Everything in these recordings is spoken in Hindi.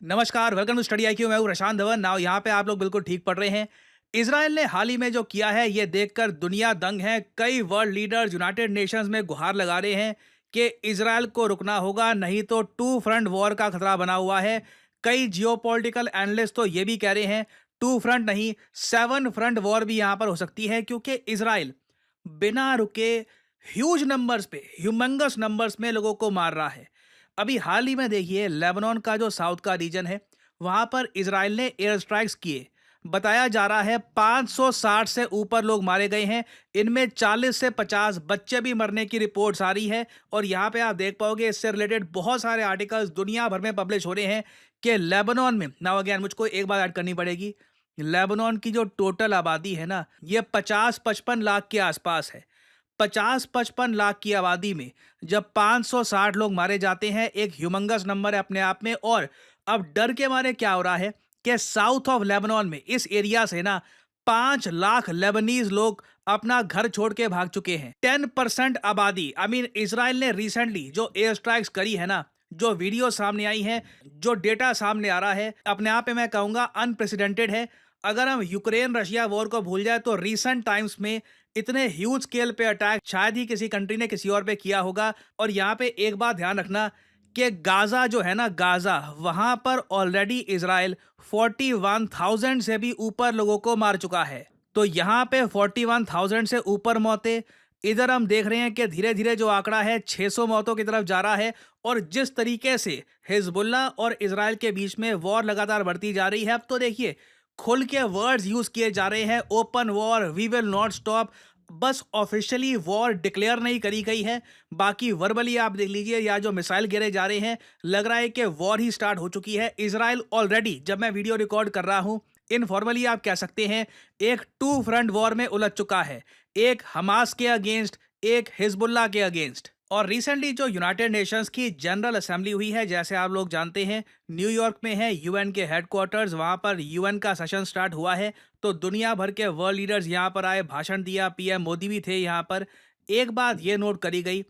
नमस्कार, वेलकम टू स्टडी आईक्यू। मैं हूं प्रशांत धवन। नाउ यहाँ पे आप लोग बिल्कुल ठीक पढ़ रहे हैं। इसराइल ने हाल ही में जो किया है ये देखकर दुनिया दंग है। कई वर्ल्ड लीडर्स यूनाइटेड नेशंस में गुहार लगा रहे हैं कि इसराइल को रुकना होगा, नहीं तो टू फ्रंट वॉर का खतरा बना हुआ है। कई जियोपॉलिटिकल एनालिस्ट तो ये भी कह रहे हैं टू फ्रंट नहीं, सेवन फ्रंट वॉर भी यहाँ पर हो सकती है, क्योंकि इसराइल बिना रुके ह्यूज नंबर्स पे, ह्यूमंगस नंबर्स में लोगों को मार रहा है। अभी हाल ही में देखिए, लेबनान का जो साउथ का रीजन है वहां पर इसराइल ने एयर स्ट्राइक्स किए। बताया जा रहा है 560 से ऊपर लोग मारे गए हैं। इनमें 40 से 50 बच्चे भी मरने की रिपोर्ट्स आ रही है। और यहाँ पे आप देख पाओगे इससे रिलेटेड बहुत सारे आर्टिकल्स दुनिया भर में पब्लिश हो रहे हैं कि लेबनान में, नाउ अगेन मुझको एक बात ऐड करनी पड़ेगी, लेबनान की जो टोटल आबादी है ना, ये 50-55 लाख के आसपास है। 50-55 लाख की आबादी में जब 560 लोग मारे जाते हैं, एक ह्यूमंगस नंबर है अपने आप में। और अब डर के मारे क्या हो रहा है कि साउथ ऑफ लेबनान में इस एरिया से ना 5 लाख लेबनीज लोग अपना घर छोड़ के भाग चुके हैं। 10% आबादी। आई मीन इसराइल ने रिसेंटली जो एयर स्ट्राइक्स करी है ना, जो वीडियो सामने आई है, जो डेटा सामने आ रहा है, अपने आप में मैं कहूंगा अनप्रेसिडेंटेड है। अगर हम यूक्रेन रशिया वॉर को भूल जाए तो रीसेंट टाइम्स में इतने ह्यूज स्केल पे अटैक शायद ही किसी कंट्री ने किसी और पे किया होगा। और यहाँ पे एक बात ध्यान रखना कि गाजा जो है ना, गाजा, वहां पर ऑलरेडी इसराइल 41,000 से भी ऊपर लोगों को मार चुका है। तो यहाँ पे 41,000 से ऊपर मौतें। इधर हम देख रहे हैं कि धीरे धीरे जो आंकड़ा है 600 मौतों की तरफ जा रहा है। और जिस तरीके से हिजबुल्ला और इसराइल के बीच में वॉर लगातार बढ़ती जा रही है, अब तो देखिए खुल के वर्ड्स यूज किए जा रहे हैं, open war, we will not stop. बस ऑफिशियली वॉर डिक्लेयर नहीं करी गई है, बाकी वर्बली आप देख लीजिए या जो मिसाइल गिरे जा रहे हैं, लग रहा है कि वॉर ही स्टार्ट हो चुकी है। इसराइल ऑलरेडी, जब मैं वीडियो रिकॉर्ड कर रहा हूं, इनफॉर्मली आप कह सकते हैं एक टू फ्रंट वॉर में उलझ चुका है। एक हमास के अगेंस्ट, एक हिजबुल्ला के अगेंस्ट। और रिसेंटली जो यूनाइटेड नेशंस की जनरल असेंबली हुई है, जैसे आप लोग जानते हैं, न्यूयॉर्क में है यूएन के हेडक्वार्टर्स, वहां पर यूएन का सेशन स्टार्ट हुआ है। तो दुनिया भर के वर्ल्ड लीडर्स यहां पर आए, भाषण दिया, पीएम मोदी भी थे यहां पर। एक बात ये नोट करी गई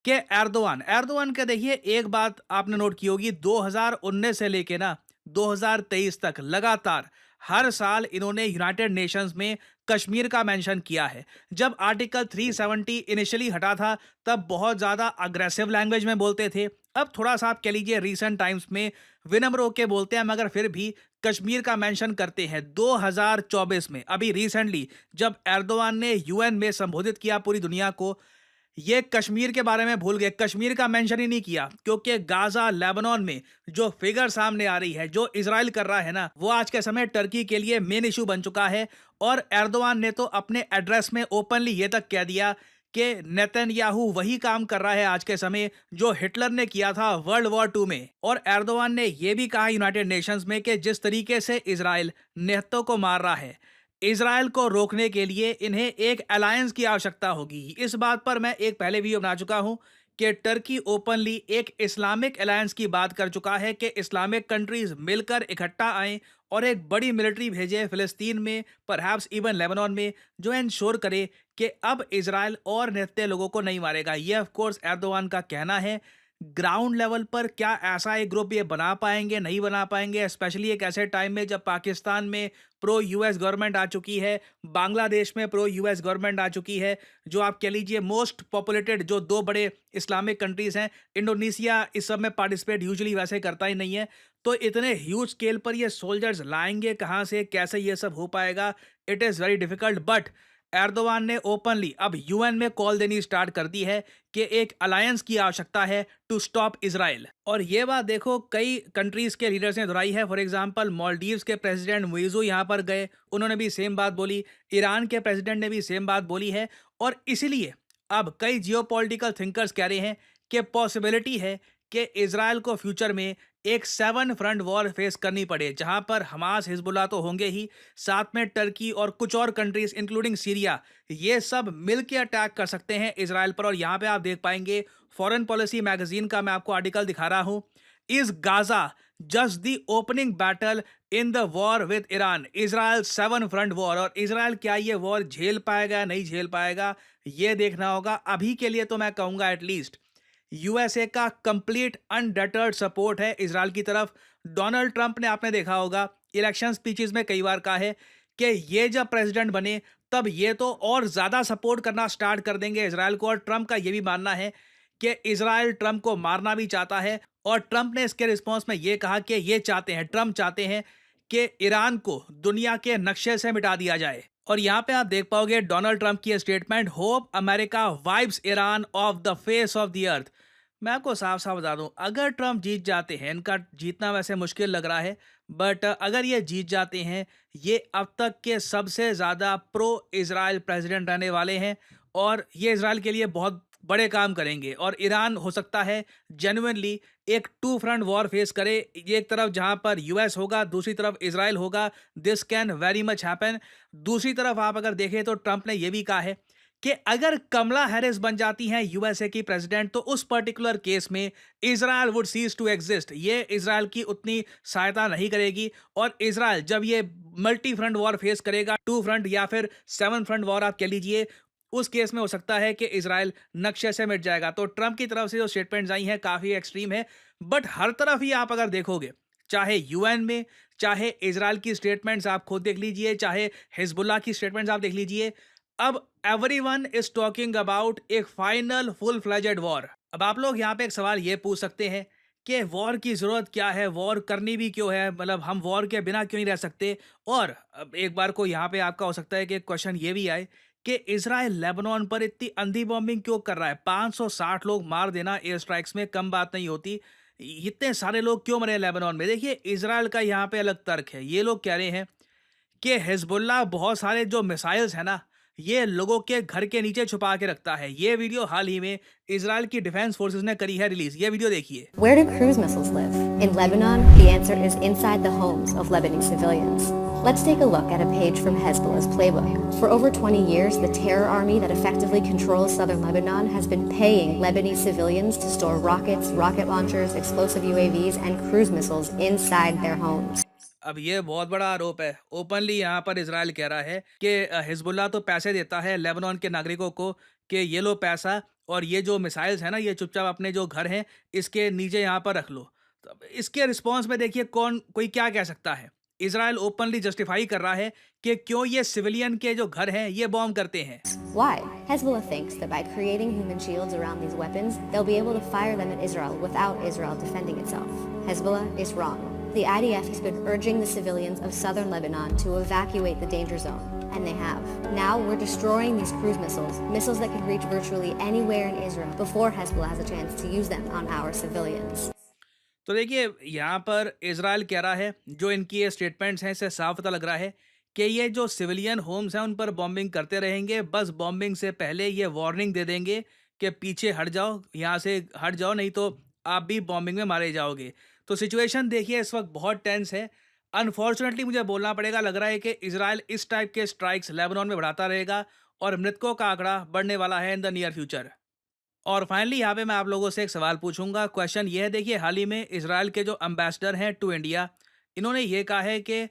कि एर्दोआन एर्दोआन के, देखिए एक बात आपने नोट की होगी, 2019 से लेके ना 2023 तक लगातार हर साल इन्होंने यूनाइटेड नेशंस में कश्मीर का मेंशन किया है। जब आर्टिकल 370 इनिशियली हटा था तब बहुत ज़्यादा अग्रेसिव लैंग्वेज में बोलते थे। अब थोड़ा सा आप कह लीजिए रीसेंट टाइम्स में विनम्र होके बोलते हैं, मगर फिर भी कश्मीर का मेंशन करते हैं। 2024 में अभी रिसेंटली जब एर्दोआन ने यूएन में संबोधित किया पूरी दुनिया को, ये कश्मीर के बारे में भूल गए, कश्मीर का मेंशन ही नहीं किया। क्योंकि गाजा, लेबनान में जो फिगर सामने आ रही है, जो इजराइल कर रहा है ना, वो आज के समय टर्की के लिए मेन इशू बन चुका है। और एर्दोआन ने तो अपने एड्रेस में ओपनली ये तक कह दिया कि नेतन्याहू वही काम कर रहा है आज के समय जो हिटलर ने किया था वर्ल्ड वॉर टू में। और एर्दोआन ने यह भी कहा यूनाइटेड नेशंस में कि जिस तरीके से इजराइल नेतों को मार रहा है, इजराइल को रोकने के लिए इन्हें एक अलायंस की आवश्यकता होगी। इस बात पर मैं एक पहले वीडियो बना चुका हूं कि टर्की ओपनली एक इस्लामिक अलायंस की बात कर चुका है कि इस्लामिक कंट्रीज मिलकर इकट्ठा आएं और एक बड़ी मिलिट्री भेजे फिलिस्तीन में, परहैप्स इवन लेबनान में, जो इंश्योर करे कि अब इजराइल और निहत्थे लोगों को नहीं मारेगा। ये ऑफ कोर्स एर्दोआन का कहना है। ग्राउंड लेवल पर क्या ऐसा एक ग्रुप ये बना पाएंगे, नहीं बना पाएंगे, स्पेशली एक ऐसे टाइम में जब पाकिस्तान में प्रो यूएस गवर्नमेंट आ चुकी है, बांग्लादेश में प्रो यूएस गवर्नमेंट आ चुकी है, जो आप कह लीजिए मोस्ट पॉपुलेटेड जो दो बड़े इस्लामिक कंट्रीज हैं, इंडोनेशिया इस सब में पार्टिसिपेट यूजुअली वैसे करता ही नहीं है। तो इतने ह्यूज स्केल पर ये सोल्जर्स लाएंगे कहाँ से, कैसे ये सब हो पाएगा? It is very difficult. But Erdogan ने ओपनली अब यूएन में कॉल देनी स्टार्ट कर दी है कि एक अलायंस की आवश्यकता है टू स्टॉप इजराइल। और ये बात देखो कई कंट्रीज के लीडर्स ने दोहराई है। फॉर एग्जांपल मालदीव्स के प्रेसिडेंट मुइज़ू यहाँ पर गए, उन्होंने भी सेम बात बोली। ईरान के प्रेसिडेंट ने भी सेम बात बोली है। और इसीलिए अब कई जियोपॉलिटिकल थिंकर्स कह रहे हैं कि पॉसिबिलिटी है कि इजराइल को फ्यूचर में एक सेवन फ्रंट वॉर फेस करनी पड़े, जहां पर हमास, हिजबुल्ला तो होंगे ही, साथ में टर्की और कुछ और कंट्रीज इंक्लूडिंग सीरिया, ये सब मिलकर अटैक कर सकते हैं इसराइल पर। और यहां पे आप देख पाएंगे फॉरेन पॉलिसी मैगजीन का मैं आपको आर्टिकल दिखा रहा हूं, is Gaza just the opening battle in the war with Iran, Israel seven front war. और इजराइल क्या ये वॉर झेल पाएगा, नहीं झेल पाएगा, ये देखना होगा। अभी के लिए तो मैं कहूंगा एटलीस्ट यूएसए का कंप्लीट अनडेटर्ड सपोर्ट है इजराइल की तरफ। डोनाल्ड ट्रंप ने, आपने देखा होगा, इलेक्शन स्पीचेस में कई बार कहा है कि ये जब प्रेसिडेंट बने तब ये तो और ज़्यादा सपोर्ट करना स्टार्ट कर देंगे इजराइल को। और ट्रंप का ये भी मानना है कि इजराइल ट्रंप को मारना भी चाहता है। और ट्रंप ने इसके रिस्पॉन्स में ये कहा कि ये चाहते हैं, ट्रंप चाहते हैं कि ईरान को दुनिया के नक्शे से मिटा दिया जाए। और यहाँ पे आप देख पाओगे डोनाल्ड ट्रंप की statement, hope America wipes Iran of the face of the earth. मैं आपको साफ साफ बता दूं, अगर ट्रंप जीत जाते हैं, इनका जीतना वैसे मुश्किल लग रहा है, बट अगर ये जीत जाते हैं, ये अब तक के सबसे ज़्यादा प्रो इजराइल प्रेसिडेंट रहने वाले हैं। और ये इजराइल के लिए बहुत बड़े काम करेंगे। और ईरान हो सकता है जेन्युइनली एक टू फ्रंट वॉर फेस करे। ये एक तरफ जहां पर यूएस होगा, दूसरी तरफ इजराइल होगा। This can very much happen. दूसरी तरफ आप अगर देखें तो ट्रंप ने यह भी कहा है कि अगर कमला हैरिस बन जाती हैं यूएसए की प्रेसिडेंट, तो उस पर्टिकुलर केस में Israel would cease to exist. ये इजराइल की उतनी सहायता नहीं करेगी। और इजराइल जब ये मल्टी फ्रंट वॉर फेस करेगा, टू फ्रंट या फिर सेवन फ्रंट वॉर आप कह लीजिए, उस केस में हो सकता है कि इजराइल नक्शे से मिट जाएगा। तो ट्रंप की तरफ से जो स्टेटमेंट्स आई हैं काफ़ी एक्सट्रीम है। बट हर तरफ ही आप अगर देखोगे, चाहे यूएन में, चाहे इजराइल की स्टेटमेंट्स आप खुद देख लीजिए, चाहे हिजबुल्लाह की स्टेटमेंट्स आप देख लीजिए, अब एवरीवन इज टॉकिंग अबाउट एक फाइनल फुल फ्लेजेड वॉर। अब आप लोग यहाँ पे एक सवाल ये पूछ सकते हैं कि वॉर की ज़रूरत क्या है, वॉर करनी भी क्यों है, मतलब हम वॉर के बिना क्यों नहीं रह सकते। और अब एक बार को यहाँ पे आपका हो सकता है कि क्वेश्चन ये भी आए कि इजराइल लेबनान पर इतनी अंधी बॉम्बिंग क्यों कर रहा है। 560 लोग मार देना एयर स्ट्राइक्स में कम बात नहीं होती। इतने सारे लोग क्यों मरे लेबनान में। देखिए, इजराइल का यहाँ पे अलग तर्क है। ये लोग कह रहे हैं कि हिजबुल्लाह बहुत सारे जो मिसाइल्स है ना, ये लोगों के घर के नीचे छुपा के रखता है। ये वीडियो हाल ही में इजराइल की डिफेंस फोर्सेस ने करी है रिलीज। ये वीडियो देखिए। Where do cruise missiles live? In Lebanon, the answer is inside the homes of Lebanese civilians. Let's take a look at a page from Hezbollah's playbook. For over 20 years, the terror army that effectively controls southern Lebanon has been paying Lebanese civilians to store rockets, rocket launchers, explosive UAVs, and cruise missiles inside their homes. अब ये बहुत बड़ा आरोप है। ओपनली यहाँ पर इजराइल कह रहा है कि हिजबुल्लाह तो पैसे देता है लेबनान के नागरिकों को कि ये लो पैसा, और ये जो मिसाइल्स है ना, ये चुपचाप अपने जो घर हैं इसके नीचे यहाँ पर रख लो। तो अब इसके रिस्पॉन्स में देखिए कोई क्या कह सकता है। इजराइल ओपनली जस्टिफाई कर रहा है कि क्यों ये सिविलियन के जो घर हैं ये बॉम्ब करते हैं। Why? Hezbollah thinks that by creating human shields around these weapons, they'll be able to fire them at Israel without Israel defending itself. Hezbollah is wrong. The IDF has been urging the civilians of southern Lebanon to evacuate the danger zone, and they have. Now we're destroying these cruise missiles, missiles that can reach virtually anywhere in Israel before Hezbollah has a chance to use them on our civilians. तो देखिए, यहाँ पर इजराइल कह रहा है, जो इनकी ये स्टेटमेंट्स हैं इससे साफ पता लग रहा है कि ये जो सिविलियन होम्स हैं उन पर बॉम्बिंग करते रहेंगे। बस बॉम्बिंग से पहले ये वार्निंग दे देंगे कि पीछे हट जाओ, यहाँ से हट जाओ, नहीं तो आप भी बॉम्बिंग में मारे जाओगे। तो सिचुएशन देखिए इस वक्त बहुत टेंस है। अनफॉर्चुनेटली मुझे बोलना पड़ेगा, लग रहा है कि इजराइल इस टाइप के स्ट्राइक्स लेबनान में बढ़ाता रहेगा और मृतकों का आंकड़ा बढ़ने वाला है इन द नियर फ्यूचर। और फाइनली यहाँ पे मैं आप लोगों से एक सवाल पूछूंगा। क्वेश्चन ये है, देखिए हाल ही में इजराइल के जो एम्बेसडर हैं टू इंडिया, इन्होंने ये कहा है कि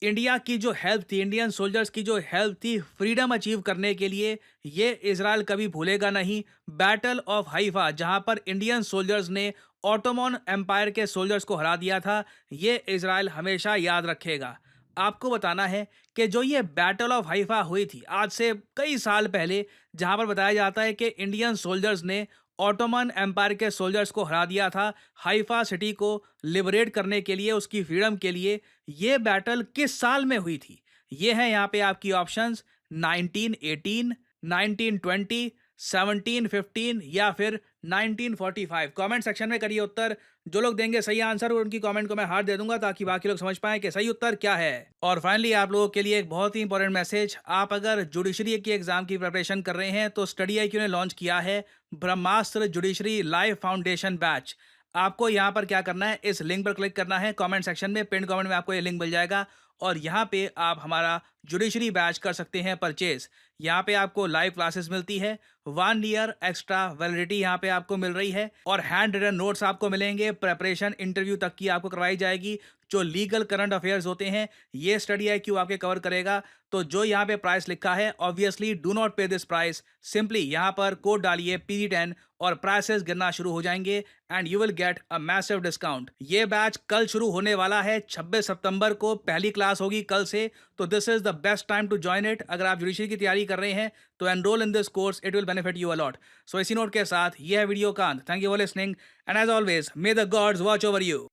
इंडिया की जो हेल्प थी, इंडियन सोल्जर्स की जो हेल्प थी फ्रीडम अचीव करने के लिए, ये इजराइल कभी भूलेगा नहीं। बैटल ऑफ हाइफा, जहां पर इंडियन सोल्जर्स ने ऑटोमन एम्पायर के सोल्जर्स को हरा दिया था, ये इजराइल हमेशा याद रखेगा। आपको बताना है कि जो ये बैटल ऑफ हाइफा हुई थी आज से कई साल पहले, जहां पर बताया जाता है कि इंडियन सोल्जर्स ने ऑटोमन एम्पायर के सोल्जर्स को हरा दिया था हाइफा सिटी को लिबरेट करने के लिए, उसकी फ्रीडम के लिए। ये बैटल किस साल में हुई थी? ये है यहाँ पे आपकी ऑप्शंस, 1918, 1920, 1715 या फिर 1945। कमेंट सेक्शन में करिए उत्तर। जो लोग देंगे सही आंसर, और उनकी कमेंट को मैं हार्ट दे दूंगा ताकि बाकी लोग समझ पाएं कि सही उत्तर क्या है। और फाइनली आप लोगों के लिए एक बहुत ही इंपॉर्टेंट मैसेज, आप अगर जुडिशरी की एग्जाम की प्रिपरेशन कर रहे हैं तो स्टडी IQ ने लॉन्च किया है ब्रह्मास्त्र जुडिशरी लाइव फाउंडेशन बैच। आपको यहाँ पर क्या करना है, इस लिंक पर क्लिक करना है, कमेंट सेक्शन में पिन कमेंट में आपको ये लिंक मिल जाएगा और यहाँ पे आप हमारा जुडिशरी बैच कर सकते हैं परचेज। यहाँ पे आपको लाइव क्लासेस मिलती है, 1 ईयर एक्स्ट्रा वैलिडिटी यहाँ पे आपको मिल रही है और हैंड रिटन नोट्स आपको मिलेंगे। प्रेपरेशन इंटरव्यू तक की आपको करवाई जाएगी। जो लीगल करंट अफेयर्स होते हैं ये स्टडी IQ आपके कवर करेगा। तो जो यहाँ पे प्राइस लिखा है, ऑब्वियसली डू नॉट पे दिस प्राइस। सिंपली यहाँ पर कोड डालिए PG10 और प्राइसेस गिरना शुरू हो जाएंगे and you will get a massive discount. ये बैच कल शुरू होने वाला है 26 सितंबर को, पहली क्लास होगी कल से। तो this is the best time to join it. अगर आप जुडिशरी की तैयारी कर रहे हैं तो enrol in this course, it will benefit you a lot. So इसी नोट के साथ ये है वीडियो का अंत। Thank you for listening and as always may the gods watch over you.